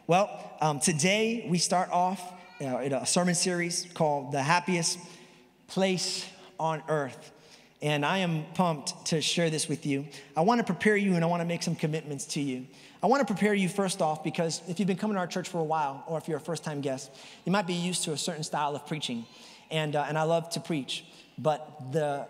Well, today we start off in a sermon series called The Happiest Place on Earth. And I am pumped to share this with you. I want to prepare you and I want to make some commitments to you. I want to prepare you first off because if you've been coming to our church for a while, or if you're a first-time guest, you might be used to a certain style of preaching. And I love to preach, but the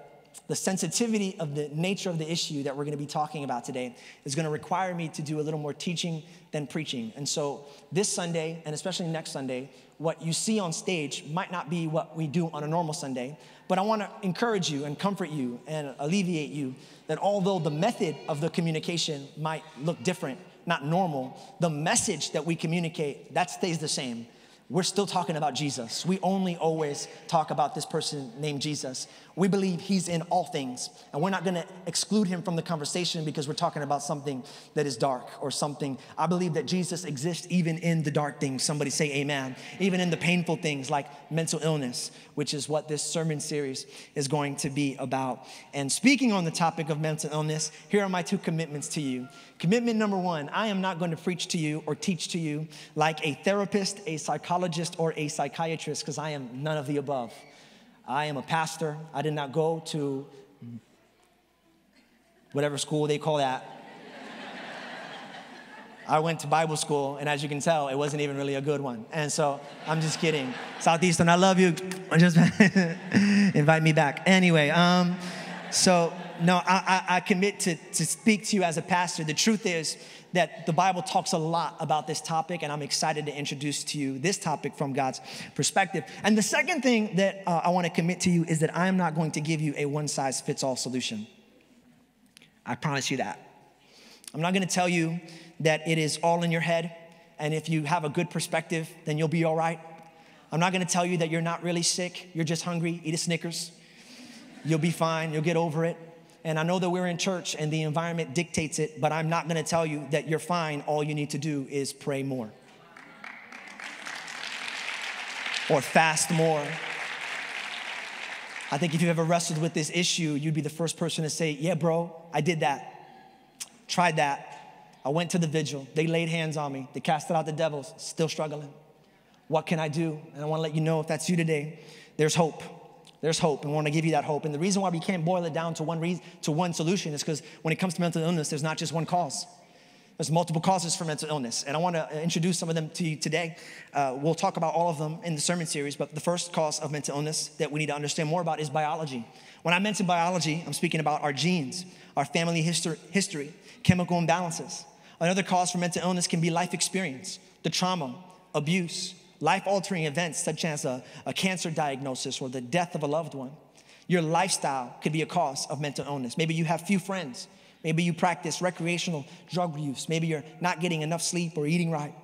sensitivity of the nature of the issue that we're going to be talking about today is going to require me to do a little more teaching than preaching. And so this Sunday, and especially next Sunday, what you see on stage might not be what we do on a normal Sunday, but I want to encourage you and comfort you and alleviate you that although the method of the communication might look different, not normal, the message that we communicate, that stays the same. We're still talking about Jesus. We only always talk about this person named Jesus. We believe he's in all things, and we're not gonna exclude him from the conversation because we're talking about something that is dark or something. I believe that Jesus exists even in the dark things. Somebody say amen. Even in the painful things like mental illness, which is what this sermon series is going to be about. And speaking on the topic of mental illness, here are my two commitments to you. Commitment number one, I am not going to preach to you or teach to you like a therapist, a psychologist, or a psychiatrist, because I am none of the above. I am a pastor. I did not go to whatever school they call that. I went to Bible school, and as you can tell, it wasn't even really a good one. And so I'm just kidding. Southeastern, I love you. Just invite me back. Anyway, no, I commit to speak to you as a pastor. The truth is that the Bible talks a lot about this topic, and I'm excited to introduce to you this topic from God's perspective. And the second thing that I want to commit to you is that I am not going to give you a one-size-fits-all solution. I promise you that. I'm not going to tell you that it is all in your head, and if you have a good perspective, then you'll be all right. I'm not going to tell you that you're not really sick, you're just hungry, eat a Snickers. You'll be fine, you'll get over it. And I know that we're in church and the environment dictates it, but I'm not gonna tell you that you're fine. All you need to do is pray more. Or fast more. I think if you've ever wrestled with this issue, you'd be the first person to say, yeah, bro, I did that. Tried that. I went to the vigil. They laid hands on me. They casted out the devils. Still struggling. What can I do? And I wanna let you know if that's you today, there's hope. There's hope, and we want to give you that hope. And the reason why we can't boil it down to one solution is because when it comes to mental illness, there's not just one cause. There's multiple causes for mental illness, and I want to introduce some of them to you today. We'll talk about all of them in the sermon series, but the first cause of mental illness that we need to understand more about is biology. When I mention biology, I'm speaking about our genes, our family history, chemical imbalances. Another cause for mental illness can be life experience, the trauma, abuse, life-altering events such as a cancer diagnosis or the death of a loved one. Your lifestyle could be a cause of mental illness. Maybe you have few friends. Maybe you practice recreational drug use. Maybe you're not getting enough sleep or eating right.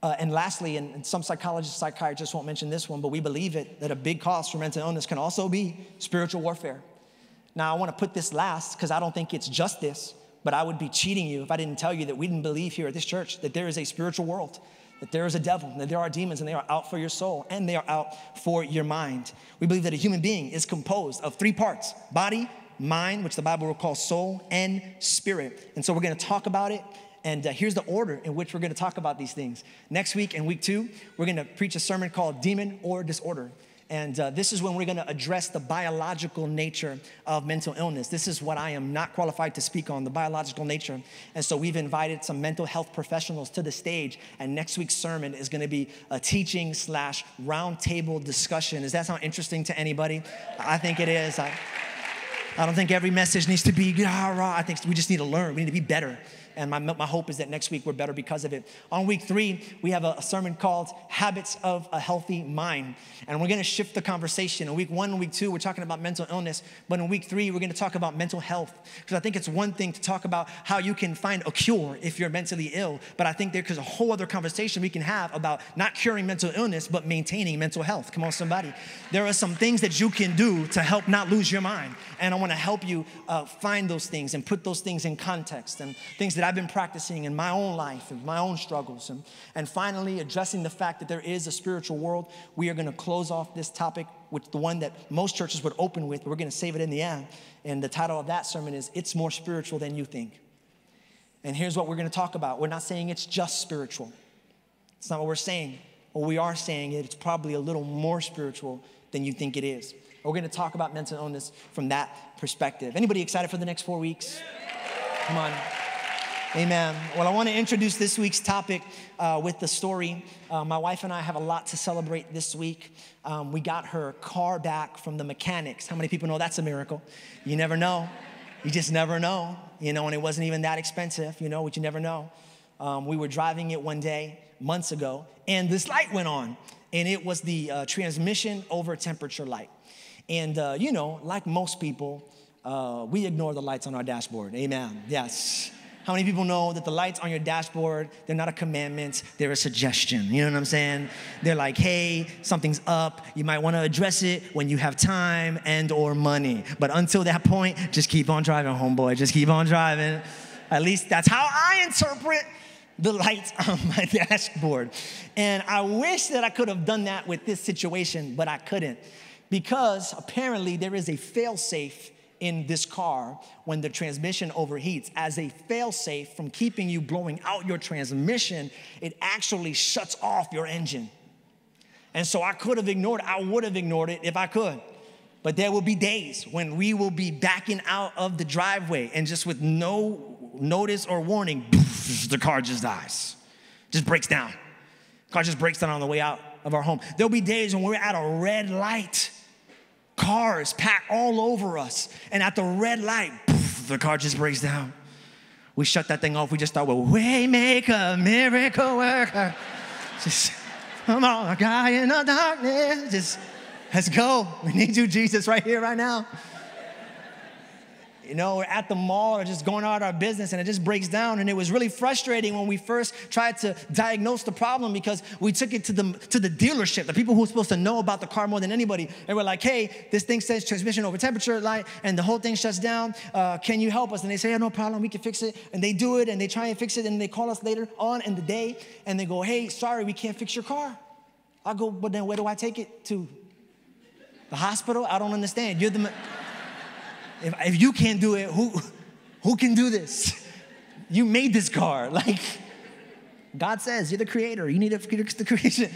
And lastly, and some psychologists, psychiatrists won't mention this one, but we believe it, that a big cause for mental illness can also be spiritual warfare. Now, I want to put this last because I don't think it's just this, but I would be cheating you if I didn't tell you that we didn't believe here at this church that there is a spiritual world, that there is a devil, that there are demons, and they are out for your soul, and they are out for your mind. We believe that a human being is composed of three parts: body, mind, which the Bible will call soul, and spirit. And so we're going to talk about it, and here's the order in which we're going to talk about these things. Next week, in week 2, we're going to preach a sermon called Demon or Disorder. And this is when we're going to address the biological nature of mental illness. This is what I am not qualified to speak on, the biological nature. And so we've invited some mental health professionals to the stage. And next week's sermon is going to be a teaching / roundtable discussion. Does that sound interesting to anybody? I think it is. I don't think every message needs to be rah. I think we just need to learn. We need to be better. And my hope is that next week we're better because of it. On week 3, we have a sermon called Habits of a Healthy Mind. And we're going to shift the conversation. In week 1 and week 2, we're talking about mental illness. But in week 3, we're going to talk about mental health. Because I think it's one thing to talk about how you can find a cure if you're mentally ill. But I think there's a whole other conversation we can have about not curing mental illness, but maintaining mental health. Come on, somebody. There are some things that you can do to help not lose your mind. And I want to help you find those things and put those things in context and things that I've been practicing in my own life and my own struggles. And finally, addressing the fact that there is a spiritual world. We are going to close off this topic with the one that most churches would open with, but we're going to save it in the end. And the title of that sermon is, It's More Spiritual Than You Think. And here's what we're going to talk about. We're not saying it's just spiritual. It's not what we're saying. What we are saying is it's probably a little more spiritual than you think it is. We're going to talk about mental illness from that perspective. Anybody excited for the next 4 weeks? Come on. Amen. Well, I want to introduce this week's topic with the story. My wife and I have a lot to celebrate this week. We got her car back from the mechanics. How many people know that's a miracle? You never know. You just never know. You know, and it wasn't even that expensive, you know, but you never know. We were driving it one day, months ago, and this light went on, and it was the transmission over temperature light. And, you know, like most people, we ignore the lights on our dashboard. Amen. Yes. How many people know that the lights on your dashboard, they're not a commandment, they're a suggestion? You know what I'm saying? They're like, hey, something's up. You might want to address it when you have time and or money. But until that point, just keep on driving, homeboy. Just keep on driving. At least that's how I interpret the lights on my dashboard. And I wish that I could have done that with this situation, but I couldn't. Because apparently there is a fail-safe in this car when the transmission overheats. As a fail-safe from keeping you blowing out your transmission, it actually shuts off your engine. And so I could have ignored it. I would have ignored it if I could. But there will be days when we will be backing out of the driveway and just with no notice or warning, the car just dies, just breaks down. The car just breaks down on the way out of our home. There'll be days when we're at a red light, cars packed all over us, and at the red light, the car just breaks down. We shut that thing off. We just thought, well, Waymaker, miracle worker. Just, come on, guy in the darkness. Just, let's go. We need you, Jesus, right here, right now. You know, we're at the mall or just going out our business and it just breaks down. And it was really frustrating when we first tried to diagnose the problem because we took it to the dealership, the people who were supposed to know about the car more than anybody. And we're like, hey, this thing says transmission over temperature light and the whole thing shuts down. Can you help us? And they say, yeah, no problem, we can fix it. And they do it and they try and fix it and they call us later on in the day and they go, hey, sorry, we can't fix your car. I go, but then where do I take it to? The hospital? I don't understand. You're the... If you can't do it, who can do this? You made this car. Like, God says, you're the creator. You need to fix the creation.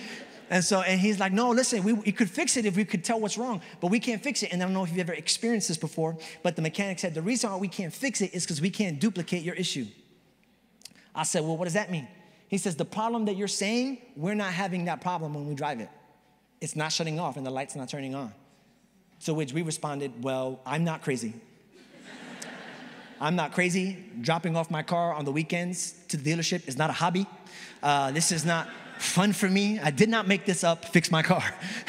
And he's like, no, listen, we could fix it if we could tell what's wrong, but we can't fix it. And I don't know if you've ever experienced this before, but the mechanic said, the reason why we can't fix it is because we can't duplicate your issue. I said, well, what does that mean? He says, the problem that you're saying, we're not having that problem when we drive it. It's not shutting off and the light's not turning on. So which we responded, well, I'm not crazy. I'm not crazy. Dropping off my car on the weekends to the dealership is not a hobby. This is not fun for me. I did not make this up, fix my car.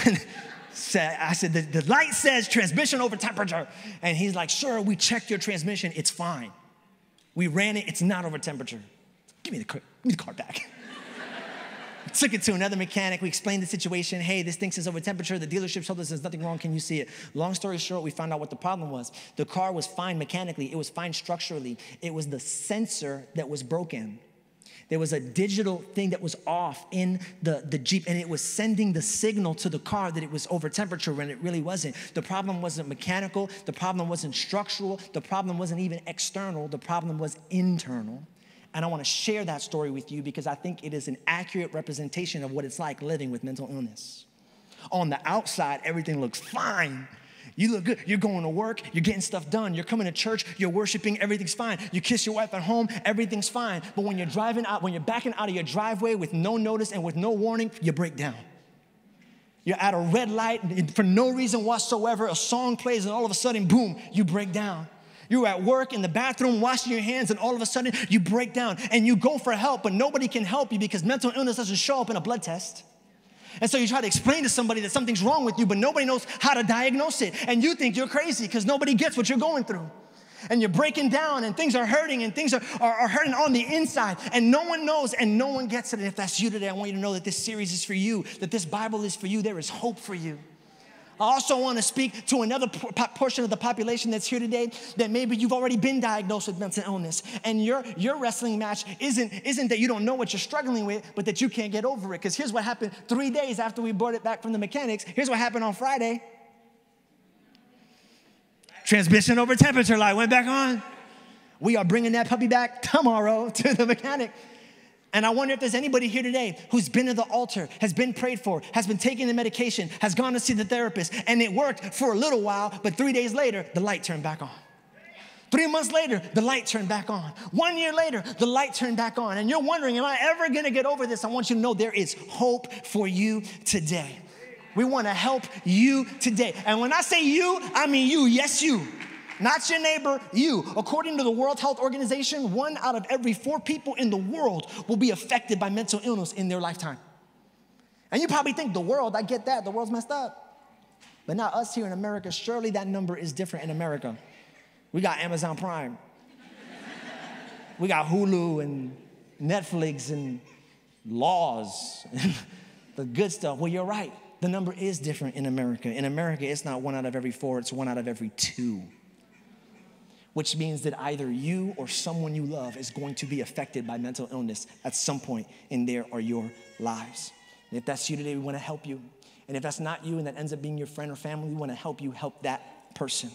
I said, the light says transmission over temperature. And he's like, sure, we checked your transmission. It's fine. We ran it. It's not over temperature. Give me the car back. Took it to another mechanic. We explained the situation. Hey, this thing says over temperature. The dealership told us there's nothing wrong. Can you see it? Long story short, we found out what the problem was. The car was fine mechanically. It was fine structurally. It was the sensor that was broken. There was a digital thing that was off in the Jeep, and it was sending the signal to the car that it was over temperature when it really wasn't. The problem wasn't mechanical. The problem wasn't structural. The problem wasn't even external. The problem was internal. And I want to share that story with you because I think it is an accurate representation of what it's like living with mental illness. On the outside, everything looks fine. You look good. You're going to work. You're getting stuff done. You're coming to church. You're worshiping. Everything's fine. You kiss your wife at home. Everything's fine. But when you're driving out, when you're backing out of your driveway with no notice and with no warning, you break down. You're at a red light for no reason whatsoever. A song plays and all of a sudden, boom, you break down. You're at work in the bathroom washing your hands and all of a sudden you break down and you go for help, but nobody can help you because mental illness doesn't show up in a blood test. And so you try to explain to somebody that something's wrong with you, but nobody knows how to diagnose it. And you think you're crazy because nobody gets what you're going through. And you're breaking down and things are hurting and things are hurting on the inside. And no one knows and no one gets it. And if that's you today, I want you to know that this series is for you, that this Bible is for you. There is hope for you. I also want to speak to another portion of the population that's here today that maybe you've already been diagnosed with mental illness and your wrestling match isn't that you don't know what you're struggling with, but that you can't get over it. Because here's what happened 3 days after we brought it back from the mechanics. Here's what happened on Friday. Transmission over temperature light went back on. We are bringing that puppy back tomorrow to the mechanic. And I wonder if there's anybody here today who's been to the altar, has been prayed for, has been taking the medication, has gone to see the therapist, and it worked for a little while, but 3 days later, the light turned back on. 3 months later, the light turned back on. 1 year later, the light turned back on. And you're wondering, am I ever gonna get over this? I want you to know there is hope for you today. We wanna help you today. And when I say you, I mean you, yes you. Not your neighbor, you. According to the World Health Organization, 1 out of every 4 people in the world will be affected by mental illness in their lifetime. And you probably think, the world, I get that, the world's messed up. But not us here in America. Surely that number is different in America. We got Amazon Prime. We got Hulu and Netflix and laws, the good stuff. Well, you're right. The number is different in America. In America, it's not 1 out of every 4, it's 1 out of every 2. Which means that either you or someone you love is going to be affected by mental illness at some point in their or your lives. And if that's you today, we want to help you. And if that's not you and that ends up being your friend or family, we want to help you help that person.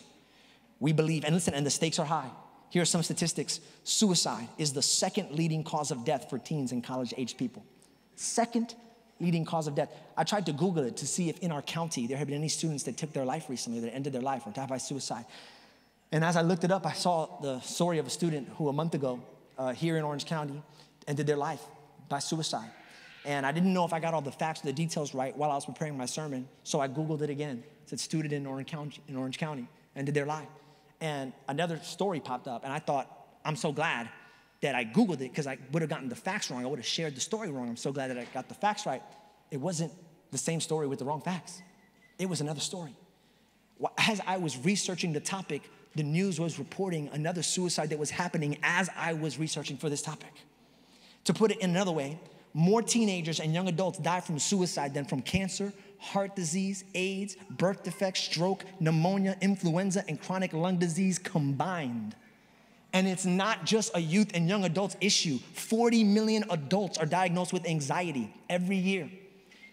We believe, and listen, and the stakes are high. Here are some statistics. Suicide is the 2nd leading cause of death for teens and college-aged people. 2nd leading cause of death. I tried to Google it to see if in our county there had been any students that took their life recently, that ended their life or died by suicide. And as I looked it up, I saw the story of a student who a month ago here in Orange County ended their life by suicide. And I didn't know if I got all the facts or the details right while I was preparing my sermon, so I Googled it again. It said student in Orange County ended their life. And another story popped up, and I thought, I'm so glad that I Googled it, because I would have gotten the facts wrong. I would have shared the story wrong. I'm so glad that I got the facts right. It wasn't the same story with the wrong facts. It was another story. As I was researching the topic, the news was reporting another suicide that was happening as I was researching for this topic. To put it in another way, more teenagers and young adults die from suicide than from cancer, heart disease, AIDS, birth defects, stroke, pneumonia, influenza, and chronic lung disease combined. And it's not just a youth and young adults issue. 40 million adults are diagnosed with anxiety every year.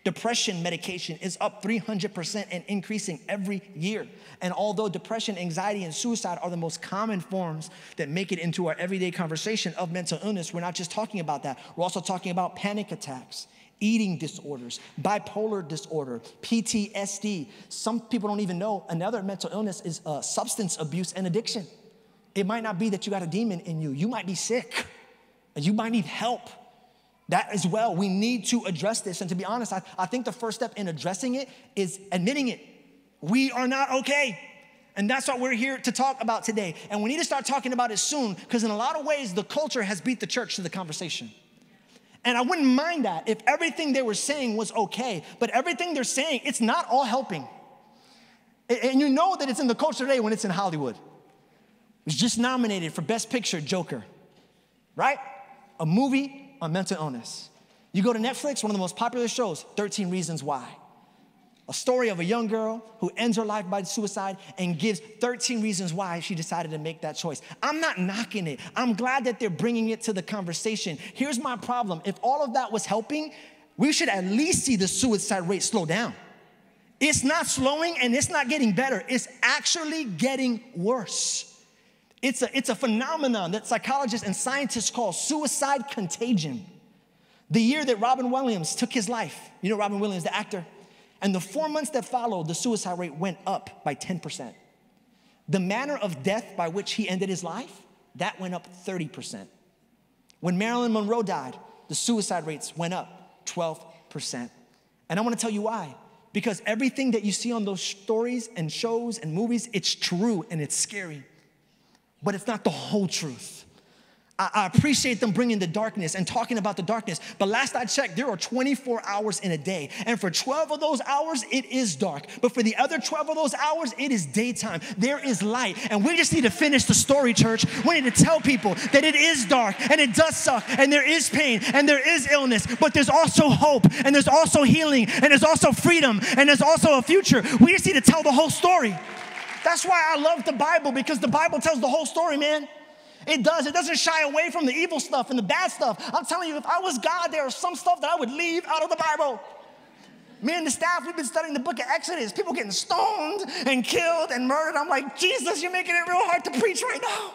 Depression medication is up 300% and increasing every year. And although depression, anxiety, and suicide are the most common forms that make it into our everyday conversation of mental illness, we're not just talking about that. We're also talking about panic attacks, eating disorders, bipolar disorder, PTSD. Some people don't even know another mental illness is substance abuse and addiction. It might not be that you got a demon in you. You might be sick, and you might need help. That as well, we need to address this. And to be honest, I think the first step in addressing it is admitting it. We are not okay. And that's what we're here to talk about today. And we need to start talking about it soon, because in a lot of ways, the culture has beat the church to the conversation. And I wouldn't mind that if everything they were saying was okay, but everything they're saying, it's not all helping. And you know that it's in the culture today when it's in Hollywood. It was just nominated for Best Picture, Joker, right? A movie on mental illness. You go to Netflix, one of the most popular shows, 13 Reasons Why. A story of a young girl who ends her life by suicide and gives 13 reasons why she decided to make that choice. I'm not knocking it. I'm glad that they're bringing it to the conversation. Here's my problem. If all of that was helping, we should at least see the suicide rate slow down. It's not slowing and it's not getting better. It's actually getting worse. It's a phenomenon that psychologists and scientists call suicide contagion. The year that Robin Williams took his life, you know Robin Williams, the actor, and the 4 months that followed, the suicide rate went up by 10%. The manner of death by which he ended his life, that went up 30%. When Marilyn Monroe died, the suicide rates went up 12%. And I want to tell you why. Because everything that you see on those stories and shows and movies, it's true and it's scary. But it's not the whole truth. I appreciate them bringing the darkness and talking about the darkness. But last I checked, there are 24 hours in a day. And for 12 of those hours, it is dark. But for the other 12 of those hours, it is daytime. There is light. And we just need to finish the story, church. We need to tell people that it is dark and it does suck and there is pain and there is illness. But there's also hope and there's also healing and there's also freedom and there's also a future. We just need to tell the whole story. That's why I love the Bible, because the Bible tells the whole story, man. It does. It doesn't shy away from the evil stuff and the bad stuff. I'm telling you, if I was God, there are some stuff that I would leave out of the Bible. Me and the staff, we've been studying the book of Exodus. People getting stoned and killed and murdered. I'm like, Jesus, you're making it real hard to preach right now.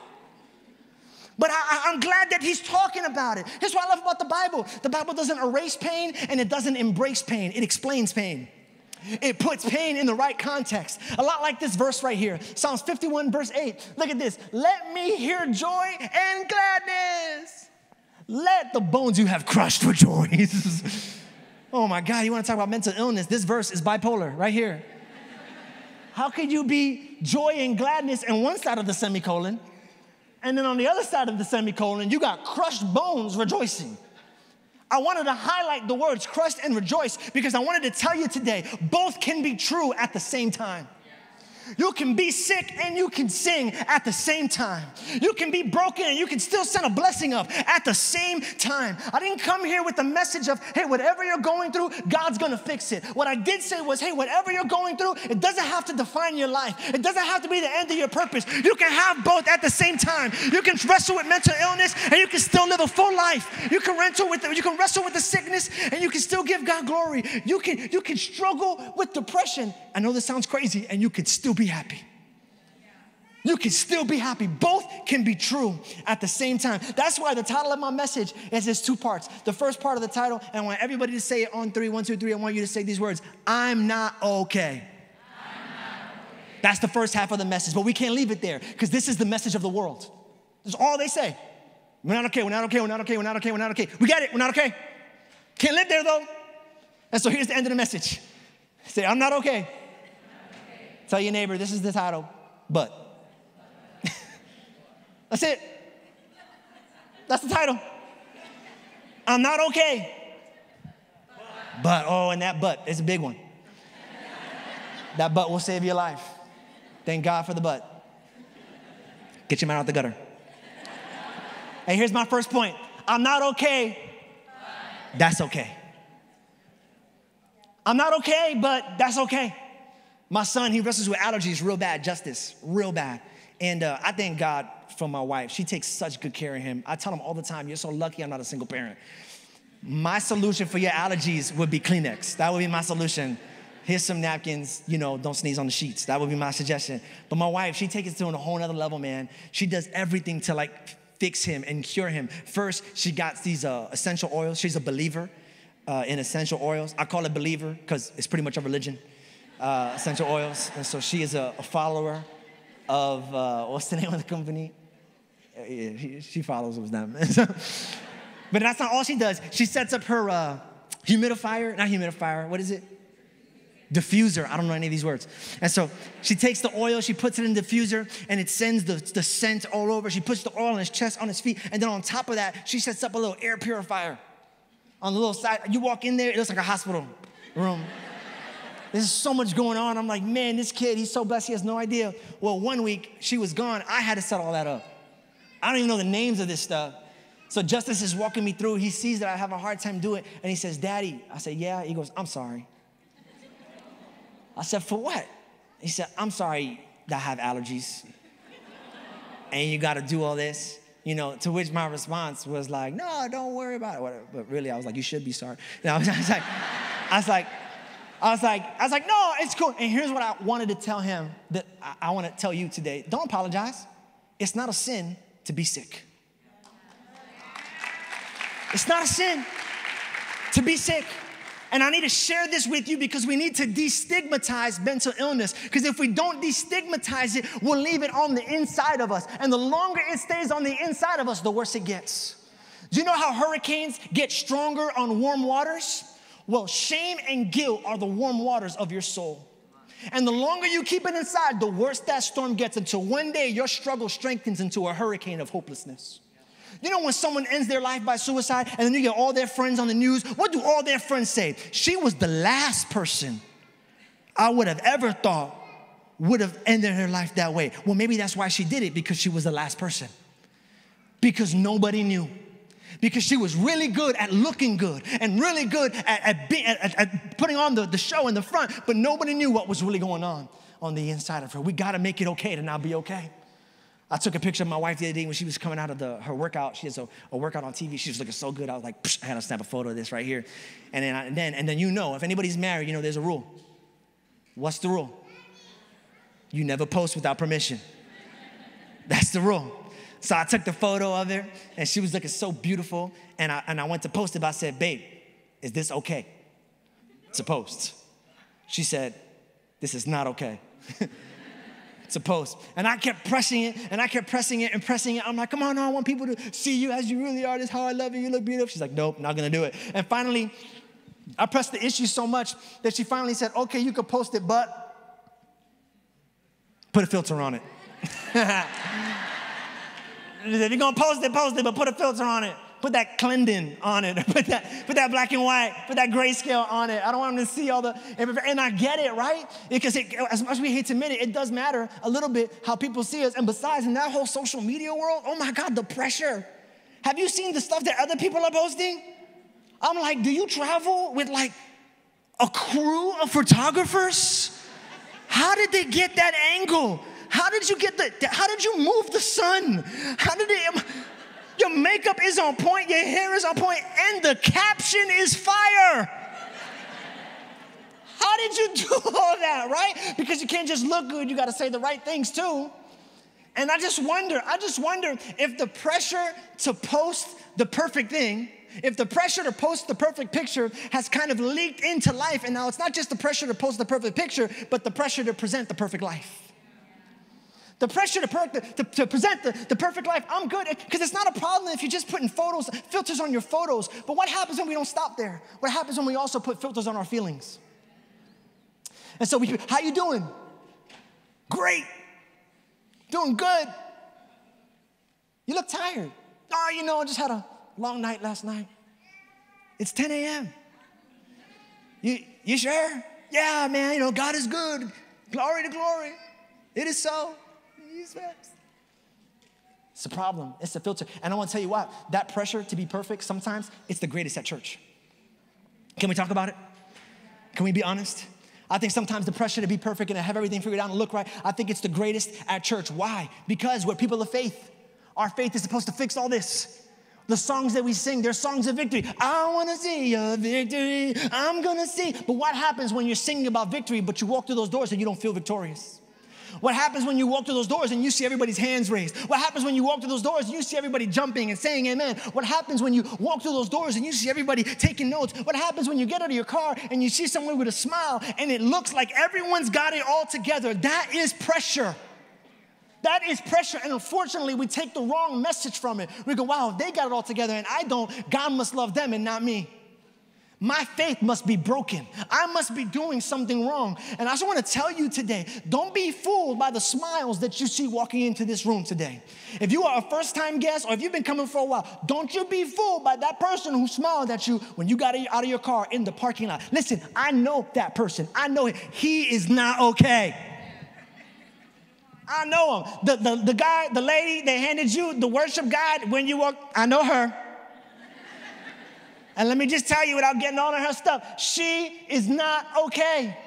But I'm glad that he's talking about it. Here's what I love about the Bible. The Bible doesn't erase pain and it doesn't embrace pain. It explains pain. It puts pain in the right context. A lot like this verse right here. Psalms 51 verse 8. Look at this. Let me hear joy and gladness. Let the bones you have crushed rejoice. Oh my God, you want to talk about mental illness? This verse is bipolar right here. How could you be joy and gladness on one side of the semicolon, and then on the other side of the semicolon, you got crushed bones rejoicing? I wanted to highlight the words crushed and rejoice because I wanted to tell you today, both can be true at the same time. You can be sick and you can sing at the same time. You can be broken and you can still send a blessing up at the same time. I didn't come here with the message of, hey, whatever you're going through, God's gonna fix it. What I did say was, hey, whatever you're going through, it doesn't have to define your life. It doesn't have to be the end of your purpose. You can have both at the same time. You can wrestle with mental illness and you can still live a full life. You can wrestle with the sickness and you can still give God glory. You can struggle with depression. I know this sounds crazy, and you can still be happy. You can still be happy. Both can be true at the same time. That's why the title of my message is this 2 parts. The first part of the title, and I want everybody to say it on 3, 1, 2, 3. I want you to say these words: I'm not okay. That's the first half of the message, but we can't leave it there because this is the message of the world. That's all they say. We're not okay, we're not okay, we're not okay, we're not okay, we're not okay. We get it, we're not okay. Can't live there though. And so here's the end of the message. Say, I'm not okay. Tell your neighbor, this is the title, but. That's it. That's the title. I'm not okay. But, oh, and that but is a big one. That but will save your life. Thank God for the but. Get your man out the gutter. Hey, here's my first point. I'm not okay. That's okay. I'm not okay, but that's okay. My son, he wrestles with allergies real bad, Justice, real bad. And I thank God for my wife. She takes such good care of him. I tell him all the time, you're so lucky I'm not a single parent. My solution for your allergies would be Kleenex. That would be my solution. Here's some napkins, don't sneeze on the sheets. That would be my suggestion. But my wife, she takes it to a whole nother level, man. She does everything to fix him and cure him. First, she got these essential oils. She's a believer in essential oils. I call it believer because it's pretty much a religion. Essential oils. And so she is a follower of, what's the name of the company? She follows with them. But that's not all she does. She sets up her humidifier, what is it? Diffuser. I don't know any of these words. And so she takes the oil, she puts it in the diffuser, and it sends the scent all over. She puts the oil on his chest, on his feet, and then on top of that, she sets up a little air purifier on the little side. You walk in there, it looks like a hospital room. There's so much going on. I'm like, man, this kid, he's so blessed, he has no idea. Well, one week, she was gone. I had to set all that up. I don't even know the names of this stuff. So Justice is walking me through. He sees that I have a hard time doing it, and he says, Daddy. I said, yeah. He goes, I'm sorry. I said, for what? He said, I'm sorry that I have allergies, and you got to do all this. To which my response was like, no, don't worry about it. Whatever. But really, I was like, you should be sorry. I was like, no, it's cool. And here's what I wanted to tell him that I want to tell you today. Don't apologize. It's not a sin to be sick. It's not a sin to be sick. And I need to share this with you because we need to destigmatize mental illness. Because if we don't destigmatize it, we'll leave it on the inside of us. And the longer it stays on the inside of us, the worse it gets. Do you know how hurricanes get stronger on warm waters? Well, shame and guilt are the warm waters of your soul. And the longer you keep it inside, the worse that storm gets, until one day your struggle strengthens into a hurricane of hopelessness. You know when someone ends their life by suicide and then you get all their friends on the news, what do all their friends say? She was the last person I would have ever thought would have ended her life that way. Well, maybe that's why she did it, because she was the last person. Because nobody knew. Because she was really good at looking good and really good at putting on the show in the front, but nobody knew what was really going on the inside of her. We got to make it okay to not be okay. I took a picture of my wife the other day when she was coming out of her workout. She has a workout on TV. She was looking so good. I was like, I had to snap a photo of this right here. And then if anybody's married, there's a rule. What's the rule? You never post without permission. That's the rule. So I took the photo of her, and she was looking so beautiful, and I went to post it, but I said, babe, is this okay to post? She said, this is not okay to post. And I kept pressing it, and I kept pressing it and pressing it. I'm like, come on, no, I want people to see you as you really are. This is how I love you. You look beautiful. She's like, nope, not gonna do it. And finally, I pressed the issue so much that she finally said, okay, you could post it, but put a filter on it. If you're gonna post it, but put a filter on it. Put that Clendon on it. Put that black and white. Put that grayscale on it. I don't want them to see all the, and I get it, right? Because as much as we hate to admit it, it does matter a little bit how people see us. And besides, in that whole social media world, oh my God, the pressure. Have you seen the stuff that other people are posting? I'm like, do you travel with like a crew of photographers? How did they get that angle? How did you move the sun? Your makeup is on point, your hair is on point, and the caption is fire. How did you do all that, right? Because you can't just look good, you gotta say the right things too. And I just wonder if the pressure to post the perfect thing, if the pressure to post the perfect picture has kind of leaked into life, and now it's not just the pressure to post the perfect picture, but the pressure to present the perfect life. The pressure to present the perfect life. I'm good, because it's not a problem if you're just putting filters on your photos. But what happens when we don't stop there? What happens when we also put filters on our feelings? And so how you doing? Great. Doing good. You look tired. Oh, I just had a long night last night. It's 10 a.m. You sure? Yeah, man, God is good. Glory to glory. It is so. It's a problem. It's a filter. And I want to tell you what, that pressure to be perfect, sometimes it's the greatest at church. Can we talk about it? Can we be honest? I think sometimes the pressure to be perfect and to have everything figured out and look right, I think it's the greatest at church. Why? Because we're people of faith. Our faith is supposed to fix all this. The songs that we sing, they're songs of victory. I want to see your victory. I'm going to see. But what happens when you're singing about victory, but you walk through those doors and you don't feel victorious? What happens when you walk through those doors and you see everybody's hands raised? What happens when you walk through those doors and you see everybody jumping and saying amen? What happens when you walk through those doors and you see everybody taking notes? What happens when you get out of your car and you see someone with a smile and it looks like everyone's got it all together? That is pressure. That is pressure, and unfortunately, we take the wrong message from it. We go, wow, they got it all together and I don't. God must love them and not me. My faith must be broken. I must be doing something wrong. And I just want to tell you today, don't be fooled by the smiles that you see walking into this room today. If you are a first-time guest or if you've been coming for a while, don't you be fooled by that person who smiled at you when you got out of your car in the parking lot. Listen, I know that person. I know him. He is not okay. I know him. The guy, the lady, they handed you the worship guide when you walk. I know her. And let me just tell you without getting all of her stuff, she is not okay.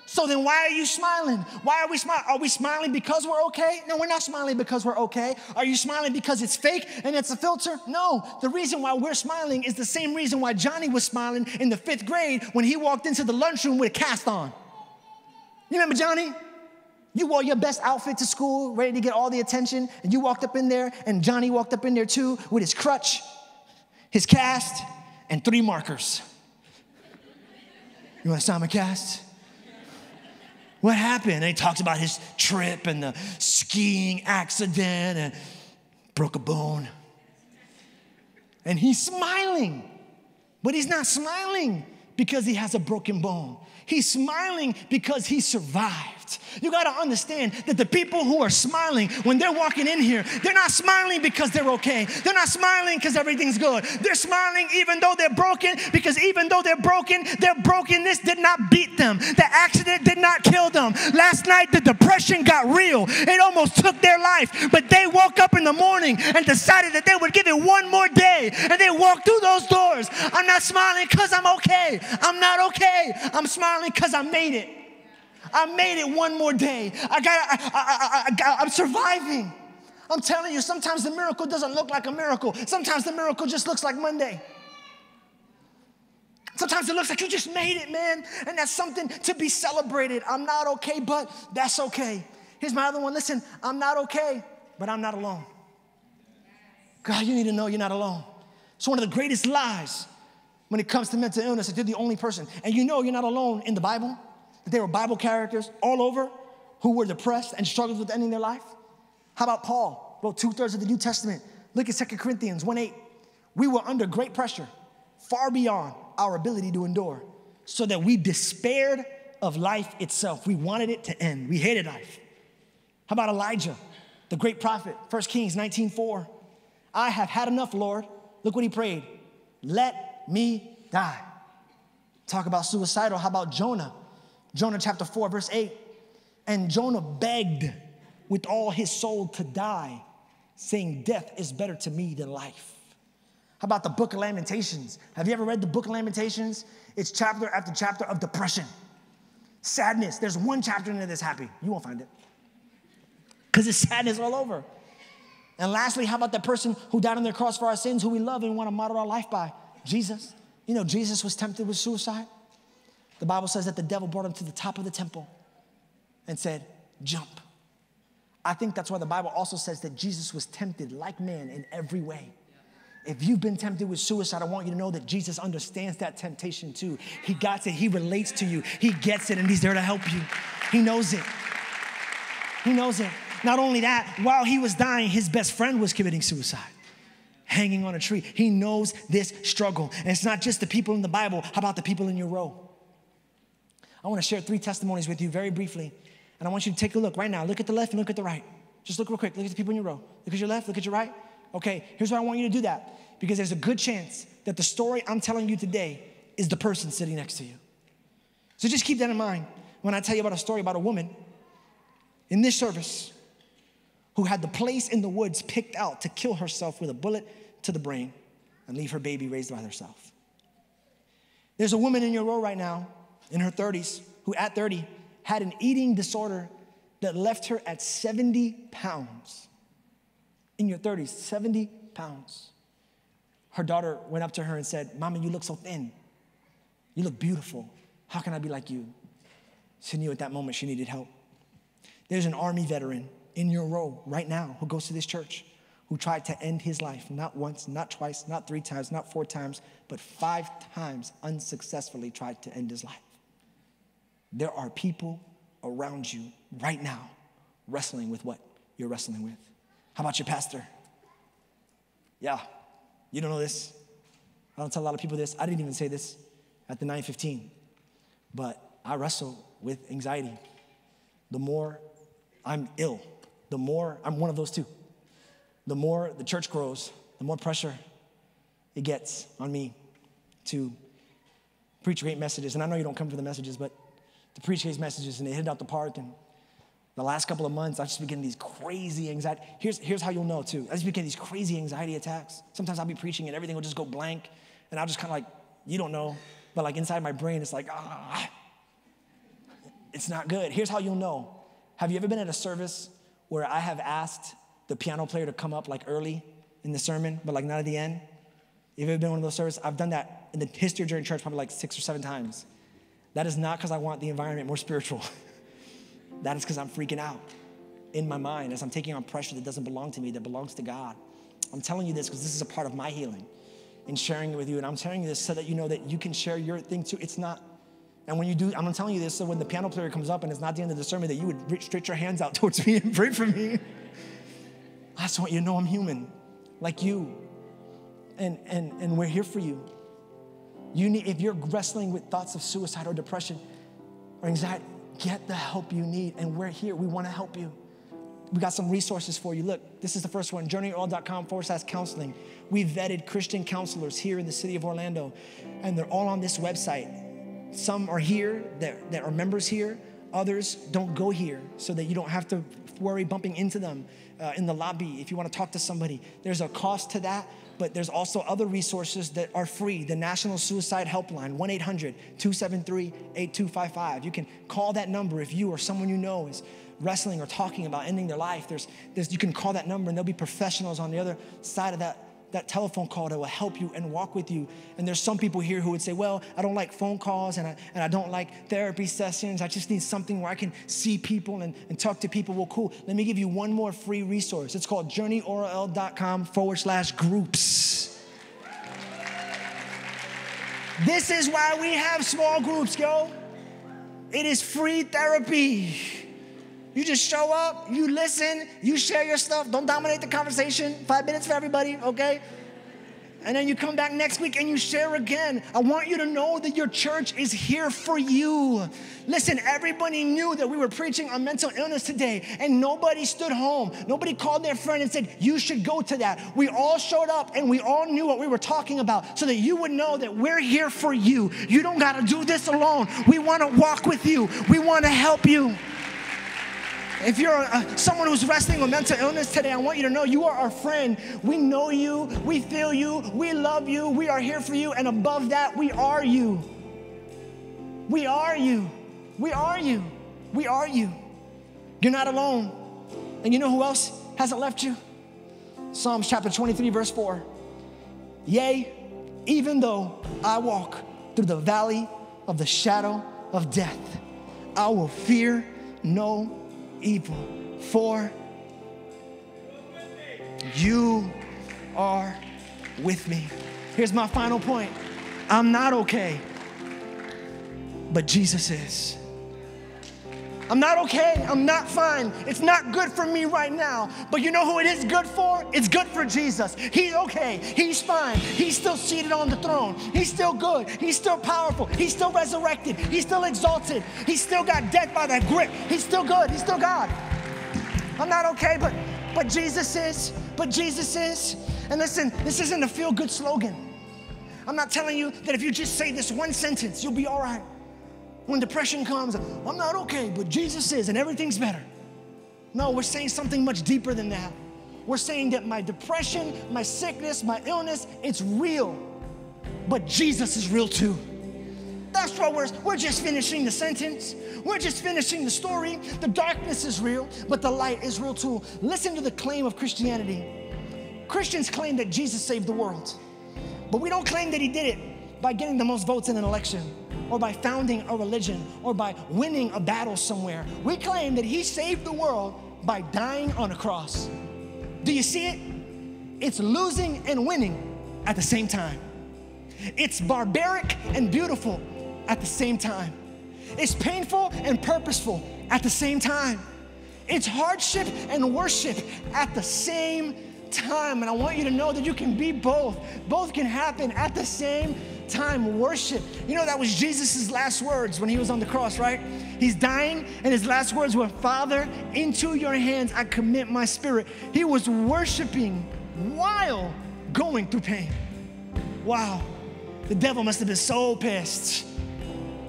So then why are you smiling? Why are we smiling? Are we smiling because we're okay? No, we're not smiling because we're okay. Are you smiling because it's fake and it's a filter? No, the reason why we're smiling is the same reason why Johnny was smiling in the 5th grade when he walked into the lunchroom with a cast on. You remember Johnny? You wore your best outfit to school, ready to get all the attention, and you walked up in there, and Johnny walked up in there too with his crutch, his cast, and 3 markers. You want to sign my cast? What happened? And he talks about his trip and the skiing accident and broke a bone. And he's smiling, but he's not smiling because he has a broken bone. He's smiling because he survived. You got to understand that the people who are smiling when they're walking in here, they're not smiling because they're okay. They're not smiling because everything's good. They're smiling even though they're broken, because even though they're broken, their brokenness did not beat them. The accident did not kill them. Last night, the depression got real. It almost took their life, but they woke up in the morning and decided that they would give it one more day, and they walked through those doors. I'm not smiling because I'm okay. I'm not okay. I'm smiling because I made it. I made it one more day. I'm surviving. I'm telling you, sometimes the miracle doesn't look like a miracle. Sometimes the miracle just looks like Monday. Sometimes it looks like you just made it, man, and that's something to be celebrated. I'm not okay, but that's okay. Here's my other one. Listen, I'm not okay, but I'm not alone. God, you need to know you're not alone. It's one of the greatest lies when it comes to mental illness, that you're the only person. And you know you're not alone in the Bible, that there were Bible characters all over who were depressed and struggled with ending their life. How about Paul? Wrote 2/3 of the New Testament. Look at 2 Corinthians 1:8. We were under great pressure, far beyond our ability to endure, so that we despaired of life itself. We wanted it to end. We hated life. How about Elijah, the great prophet, 1 Kings 19:4. I have had enough, Lord. Look what he prayed. Let me die. Talk about suicidal. How about Jonah? Jonah chapter 4, verse 8. And Jonah begged with all his soul to die, saying, death is better to me than life. How about the book of Lamentations? Have you ever read the book of Lamentations? It's chapter after chapter of depression, sadness. There's one chapter in there that's happy. You won't find it, because it's sadness all over. And lastly, how about that person who died on their cross for our sins, who we love and want to model our life by? Jesus. You know, Jesus was tempted with suicide. The Bible says that the devil brought him to the top of the temple and said, jump. I think that's why the Bible also says that Jesus was tempted like man in every way. If you've been tempted with suicide, I want you to know that Jesus understands that temptation too. He got it. He relates to you. He gets it, and he's there to help you. He knows it. He knows it. Not only that, while he was dying, his best friend was committing suicide, hanging on a tree. He knows this struggle. And it's not just the people in the Bible. How about the people in your row? I want to share 3 testimonies with you very briefly. And I want you to take a look right now. Look at the left and look at the right. Just look real quick. Look at the people in your row. Look at your left, look at your right. Okay, here's why I want you to do that. Because there's a good chance that the story I'm telling you today is the person sitting next to you. So just keep that in mind when I tell you about a story about a woman in this service who had the place in the woods picked out to kill herself with a bullet to the brain and leave her baby raised by herself. There's a woman in your row right now in her 30s who at 30 had an eating disorder that left her at 70 pounds. In your 30s, 70 pounds. Her daughter went up to her and said, Mama, you look so thin. You look beautiful. How can I be like you? She knew at that moment she needed help. There's an Army veteran in your row right now who goes to this church who tried to end his life, not once, not twice, not 3 times, not 4 times, but 5 times unsuccessfully tried to end his life. There are people around you right now wrestling with what you're wrestling with. How about your pastor? Yeah, you don't know this. I don't tell a lot of people this. I didn't even say this at the 9:15, but I wrestle with anxiety. The more I'm ill, the more I'm one of those two. The more the church grows, the more pressure it gets on me to preach great messages. And I know you don't come for the messages, but to preach these messages, and they hit it out the park. And the last couple of months, I've just been getting these crazy anxiety. Here's how you'll know too. I just been getting these crazy anxiety attacks. Sometimes I'll be preaching and everything will just go blank, and I'll just kind of like, you don't know, but like inside my brain, it's like, it's not good. Here's how you'll know. Have you ever been at a service where I have asked the piano player to come up like early in the sermon, but like not at the end? You've ever been in one of those services? I've done that in the history of Journey Church probably like 6 or 7 times. That is not because I want the environment more spiritual. That is because I'm freaking out in my mind as I'm taking on pressure that doesn't belong to me, that belongs to God. I'm telling you this because this is a part of my healing in sharing it with you. And I'm telling you this so that you know that you can share your thing too. It's not, and when you do, I'm telling you this so when the piano player comes up and it's not the end of the sermon, that you would stretch your hands out towards me and pray for me. I just want you to know I'm human, like you. And we're here for you. If you're wrestling with thoughts of suicide or depression or anxiety, get the help you need. And we're here. We want to help you. We got some resources for you. Look, this is the first one, journeyoil.com/counseling. We vetted Christian counselors here in the city of Orlando, and they're all on this website. Some are here that are members here. Others don't go here so that you don't have to worry bumping into them in the lobby. If you want to talk to somebody, there's a cost to that. But there's also other resources that are free. The National Suicide Helpline, 1-800-273-8255. You can call that number if you or someone you know is wrestling or talking about ending their life. You can call that number and there'll be professionals on the other side of that telephone call that will help you and walk with you. And there's some people here who would say, well, I don't like phone calls and I don't like therapy sessions. I just need something where I can see people and talk to people. Well, cool. Let me give you one more free resource. It's called journeyorl.com/groups. This is why we have small groups, yo. It is free therapy. You just show up, you listen, you share your stuff. Don't dominate the conversation. 5 minutes for everybody, okay? And then you come back next week and you share again. I want you to know that your church is here for you. Listen, everybody knew that we were preaching on mental illness today, and nobody stood home. Nobody called their friend and said, you should go to that. We all showed up and we all knew what we were talking about so that you would know that we're here for you. You don't got to do this alone. We want to walk with you. We want to help you. If you're someone who's wrestling with mental illness today, I want you to know you are our friend. We know you, we feel you, we love you, we are here for you, and above that, we are you. We are you. We are you. We are you. You're not alone. And you know who else hasn't left you? Psalms chapter 23, verse 4. Yea, even though I walk through the valley of the shadow of death, I will fear no evil, for you are with me. Here's my final point. I'm not okay, but Jesus is. I'm not okay, I'm not fine. It's not good for me right now, but you know who it is good for? It's good for Jesus. He's okay, he's fine. He's still seated on the throne. He's still good, he's still powerful, he's still resurrected, he's still exalted. He's still got death by the grip. He's still good, he's still God. I'm not okay, but Jesus is, but Jesus is. And listen, this isn't a feel-good slogan. I'm not telling you that if you just say this one sentence, you'll be all right. When depression comes, I'm not okay, but Jesus is, and everything's better. No, we're saying something much deeper than that. We're saying that my depression, my sickness, my illness, it's real, but Jesus is real too. That's why we're just finishing the sentence. We're just finishing the story. The darkness is real, but the light is real too. Listen to the claim of Christianity. Christians claim that Jesus saved the world, but we don't claim that he did it by getting the most votes in an election, or by founding a religion, or by winning a battle somewhere. We claim that he saved the world by dying on a cross. Do you see it? It's losing and winning at the same time. It's barbaric and beautiful at the same time. It's painful and purposeful at the same time. It's hardship and worship at the same time. And I want you to know that you can be both. Both can happen at the same time. Worship. You know, that was Jesus' last words when he was on the cross, right? He's dying, and his last words were, Father, into your hands I commit my spirit. He was worshiping while going through pain. Wow. The devil must have been so pissed.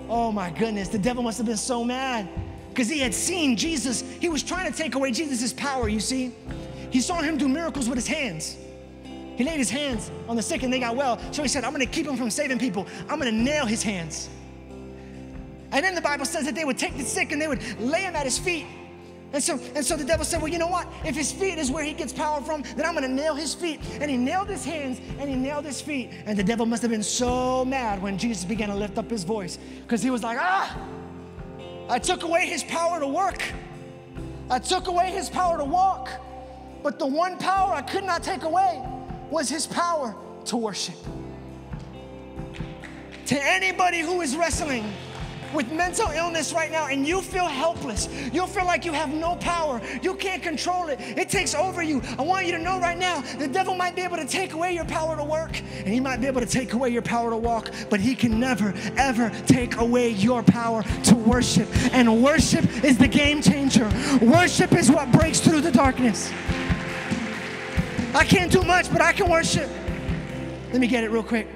Oh my goodness, the devil must have been so mad because he had seen Jesus. He was trying to take away Jesus' power, you see. He saw him do miracles with his hands. He laid his hands on the sick and they got well. So he said, I'm gonna keep him from saving people. I'm gonna nail his hands. And then the Bible says that they would take the sick and they would lay him at his feet. And so the devil said, well, you know what? If his feet is where he gets power from, then I'm gonna nail his feet. And he nailed his hands and he nailed his feet. And the devil must have been so mad when Jesus began to lift up his voice, because he was like, I took away his power to work. I took away his power to walk. But the one power I could not take away was his power to worship. To anybody who is wrestling with mental illness right now and you feel helpless, you feel like you have no power, you can't control it, it takes over you, I want you to know right now, the devil might be able to take away your power to work, and he might be able to take away your power to walk, but he can never, ever take away your power to worship. And worship is the game changer. Worship is what breaks through the darkness. I can't do much, but I can worship. Let me get it real quick.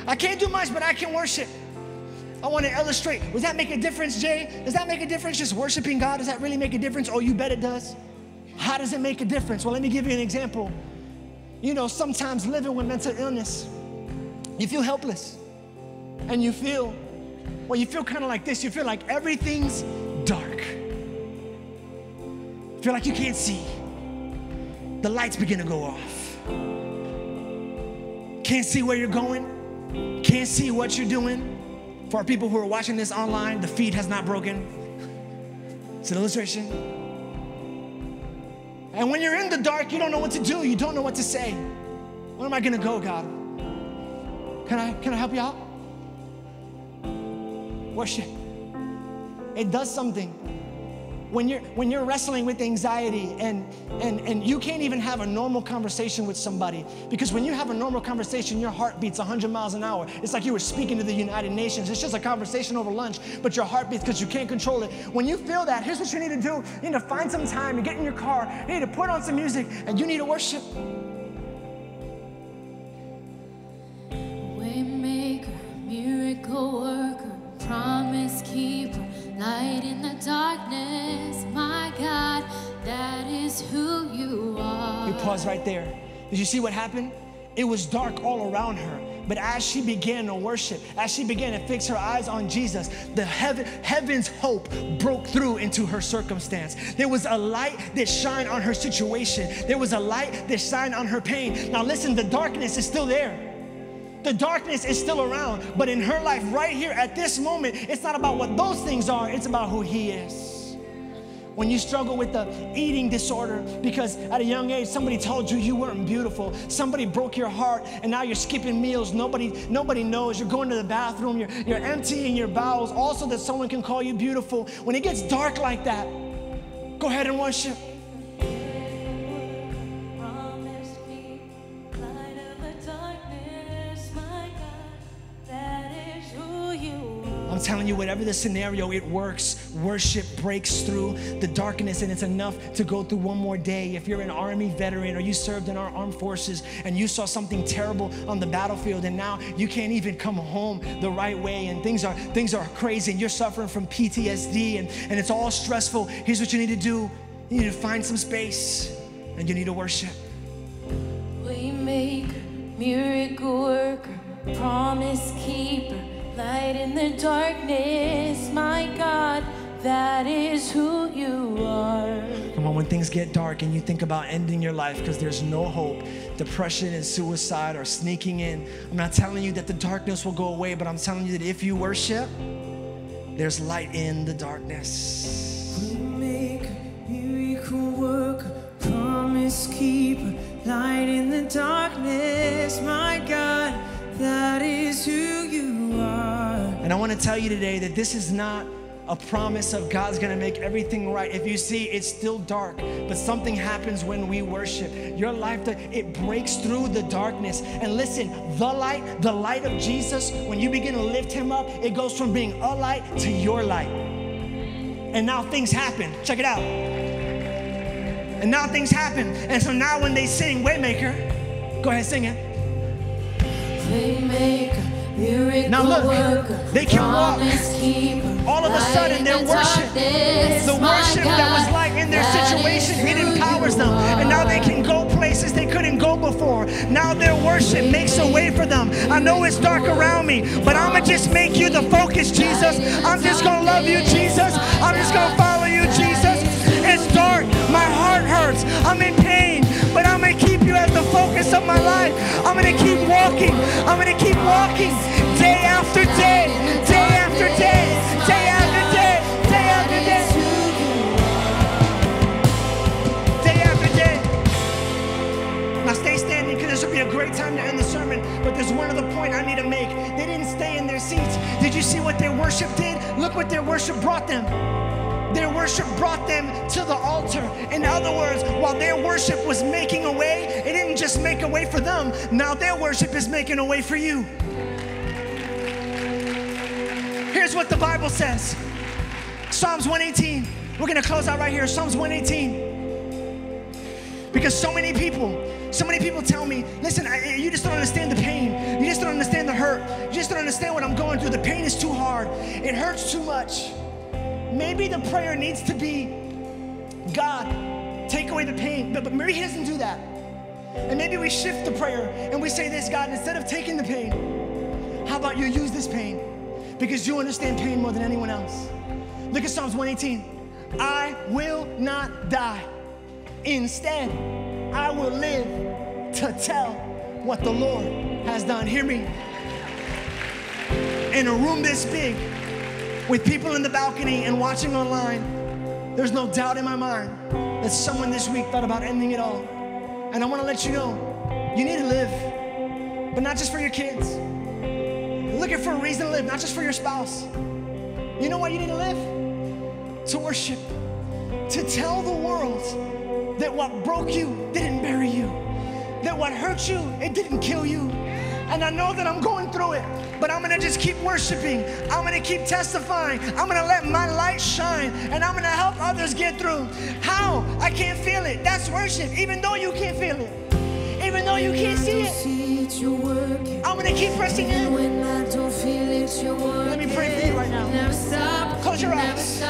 I can't do much, but I can worship. I want to illustrate. Does that make a difference, Jay? Does that make a difference, just worshiping God? Does that really make a difference? Oh, you bet it does. How does it make a difference? Well, let me give you an example. You know, sometimes living with mental illness, you feel helpless. And you feel kind of like this. You feel like everything's dark. You feel like you can't see. The lights begin to go off. can't see where you're going, can't see what you're doing. For our people who are watching this online, the feed has not broken. It's an illustration. And when you're in the dark, you don't know what to do. You don't know what to say. Where am I gonna go, God? Can I help you out? Worship. It does something. When you're wrestling with anxiety and you can't even have a normal conversation with somebody, because when you have a normal conversation, your heart beats 100 miles an hour. It's like you were speaking to the United Nations. It's just a conversation over lunch, but your heart beats because you can't control it. When you feel that, here's what you need to do. You need to find some time and get in your car. You need to put on some music and you need to worship. Waymaker, miracle worker, promise keeper, light in the darkness, my God, that is who you are. We pause right there. Did you see what happened? It was dark all around her, but as she began to worship, as she began to fix her eyes on Jesus, the heaven's hope broke through into her circumstance. There was a light that shined on her situation. There was a light that shined on her pain. Now listen, the darkness is still there. The darkness is still around, but in her life right here at this moment, it's not about what those things are, it's about who He is. When you struggle with the eating disorder because at a young age somebody told you you weren't beautiful, somebody broke your heart and now you're skipping meals, nobody knows, you're going to the bathroom, you're emptying your bowels also that someone can call you beautiful. When it gets dark like that, go ahead and worship. I'm telling you, whatever the scenario, it works. Worship breaks through the darkness, and it's enough to go through one more day. If you're an Army veteran or you served in our armed forces and you saw something terrible on the battlefield and now you can't even come home the right way and things are crazy and you're suffering from PTSD and it's all stressful, here's what you need to do. You need to find some space and you need to worship. Waymaker, miracle worker, promise keeper, light in the darkness, my God, that is who you are. Come on, when things get dark and you think about ending your life because there's no hope, depression and suicide are sneaking in, I'm not telling you that the darkness will go away, but I'm telling you that if you worship, there's light in the darkness. Waymaker, miracle worker, promise keeper, light in the darkness, my God, that is who you are. And I want to tell you today that this is not a promise of God's going to make everything right. If you see, it's still dark, but something happens when we worship. Your life, it breaks through the darkness. And listen, the light of Jesus, when you begin to lift Him up, it goes from being a light to your light. And now things happen. Check it out. And now things happen. And so now when they sing Waymaker, go ahead, sing it. Waymaker, miracle Now look, worker, they can walk. keeper, All of a sudden their worship, the worship that was like in their situation, it empowers them. And now they can go places they couldn't go before. Now their worship makes a way for them. I know it's dark around me, but I'm going to just make you the focus, Jesus. I'm just going to love you, Jesus. I'm just going to follow you, Jesus. It's dark. My heart hurts. I'm in pain, but I'm going to keep you as the focus of my life. I'm going to keep walking. I'm going to keep walking day after day, day after day, day after day, day after day, day after day. Now stay standing because this will be a great time to end the sermon, but there's one other point I need to make. They didn't stay in their seats. Did you see what their worship did? Look what their worship brought them. Their worship brought them to the altar. In other words, while their worship was making a way, it didn't just make a way for them. Now their worship is making a way for you. Here's what the Bible says. Psalms 118. We're going to close out right here. Psalms 118. Because so many people tell me, listen, you just don't understand the pain. You just don't understand the hurt. You just don't understand what I'm going through. The pain is too hard. It hurts too much. Maybe the prayer needs to be, God, take away the pain. But maybe He doesn't do that. And maybe we shift the prayer and we say this, God, instead of taking the pain, how about you use this pain? Because you understand pain more than anyone else. Look at Psalms 118. I will not die. Instead, I will live to tell what the Lord has done. Hear me. In a room this big, with people in the balcony and watching online, there's no doubt in my mind that someone this week thought about ending it all. And I want to let you know, you need to live, but not just for your kids. You're looking for a reason to live, not just for your spouse. You know why you need to live? To worship, to tell the world that what broke you didn't bury you, that what hurt you, it didn't kill you. And I know that I'm going through it, but I'm gonna just keep worshiping. I'm gonna keep testifying. I'm gonna let my light shine, and I'm gonna help others get through. How? I can't feel it. That's worship, even though you can't feel it. Even though you can't see it. I'm gonna keep pressing in. Let me pray for you right now. Close your eyes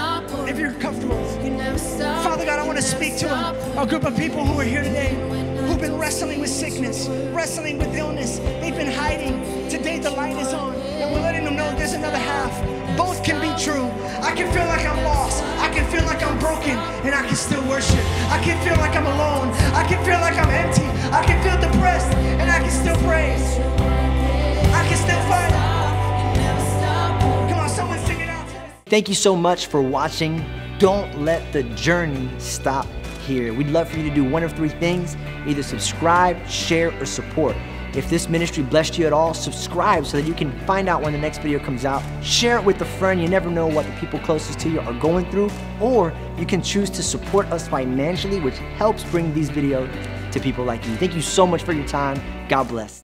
if you're comfortable. Father God, I want to speak to a group of people who are here today, who've been wrestling with sickness, wrestling with illness. They've been hiding. Today the light is on, and we're letting them know there's another half. Both can be true. I can feel like I'm lost. I can feel like I'm broken, and I can still worship. I can feel like I'm alone. I can feel like I'm empty. I can feel depressed, and I can still praise. I can still fight. Come on, someone sing it out. Thank you so much for watching. Don't let the journey stop here. We'd love for you to do one of three things: either subscribe, share, or support. If this ministry blessed you at all, subscribe so that you can find out when the next video comes out. Share it with a friend. You never know what the people closest to you are going through. Or you can choose to support us financially, which helps bring these videos to people like you. Thank you so much for your time. God bless.